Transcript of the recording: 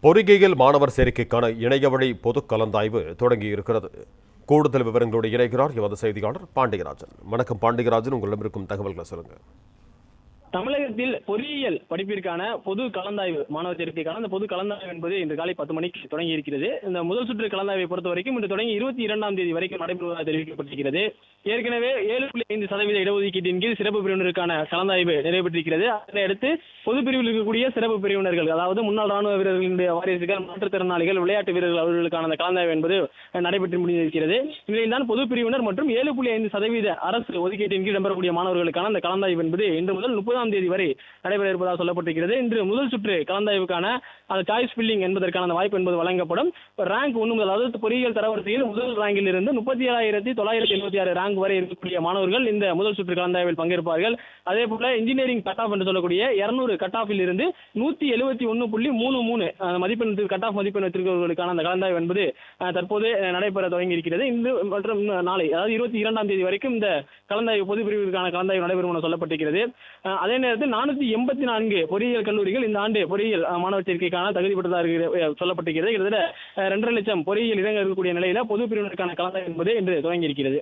பொறியியல் மாணவர் சேர்க்கைக்கான இணையவழி பொது கலந்தாய்வு தொடங்கியிருக்கிறது. கூடுதல் விவரங்களோடு இணைகிறார் எமது செய்தியாளர் பாண்டியராஜன். வணக்கம் பாண்டியராஜன், உங்களிடம் இருக்கும் தகவல்களை சொல்லுங்க. தமிழகத்தில் பொறியியல் படிப்பிற்கான பொது கலந்தாய்வு மாணவர் சேர்க்கைக்கான அந்த பொது கலந்தாய்வு என்பது இன்று காலை 10 மணிக்கு தொடங்கி இருக்கிறது. இந்த முதல் சுற்று கலந்தாய்வை பொறுத்த வரைக்கும் இன்று தொடங்கி 22ஆம் தேதி வரைக்கும் நடைபெறுவதாக தெரிவிக்கப்பட்டிருக்கிறது. ஏற்கனவே 7.5% இடஒதுக்கீட்டின் கீழ் சிறப்பு பிரிவினருக்கான கலந்தாய்வு நிறைவேற்றிருக்கிறது. அதனையடுத்து பொது பிரிவில் இருக்கக்கூடிய சிறப்பு பிரிவினர்கள், அதாவது முன்னாள் ராணுவ வீரர்களுடைய வாரிசுகள், மாற்றுத்திறனாளிகள், விளையாட்டு வீரர்கள் அவர்களுக்கான அந்த கலந்தாய்வு என்பது நடைபெற்று முடிந்திருக்கிறது. இதில்தான் பொது பிரிவினர் மற்றும் 7.5% அரசு ஒதுக்கீட்டின் கீழ் இடம்பெறக்கூடிய மாணவர்களுக்கான அந்த கலந்தாய்வு என்பது இன்று முதல் 30ஆம் தேதி வரை நடைபெற இருப்பதாக சொல்லப்பட்டிருக்கிறது. இன்று முதல் சுற்று கலந்தாய்வுக்கான அந்த சாய்ஸ் ஃபில்லிங் என்பதற்கான அந்த வாய்ப்பு என்பது வழங்கப்படும். ரேங்க் 1 முதல், அதாவது பொறியியல் தரவரிசையில் முதல் ரேங்கில் இருந்து 37,976 ரேங்க் வரை இருக்கக்கூடிய மாணவர்கள் இந்த முதல் சுற்று கலந்தாய்வில் பங்கேற்பார்கள். அதே போல இன்ஜினியரிங் கட் ஆஃப் என்று சொல்லக்கூடிய 200 கட் ஆஃபில் இருந்து 171.33 மதிப்பெண் கட் ஆஃப் மதிப்பெண் வைத்திருக்கிறவர்களுக்கான அந்த கலந்தாய்வு என்பது தற்போது நடைபெற தொடங்கி இருக்கிறது. இன்று மற்றும் நாளை, அதாவது 22ஆம் தேதி வரைக்கும் இந்த கலந்தாய்வு பொது பிரிவிற்கான கலந்தாய்வு நடைபெறும் என சொல்லப்பட்டிருக்கிறது. அதே நேரத்தில் 484 பொறியியல் கல்லூரிகள் இந்த ஆண்டு பொறியியல் மாணவர் சேர்க்கைக்கான தகுதி பெற்றதாக சொல்லப்பட்டிருக்கிறது. கிட்டத்தட்ட 2.5 லட்சம் பொறியியல் இடங்கள் இருக்கக்கூடிய நிலையில பொது பிரிவினருக்கான கலந்தாய்வு என்பது இன்று தொடங்கி இருக்கிறது.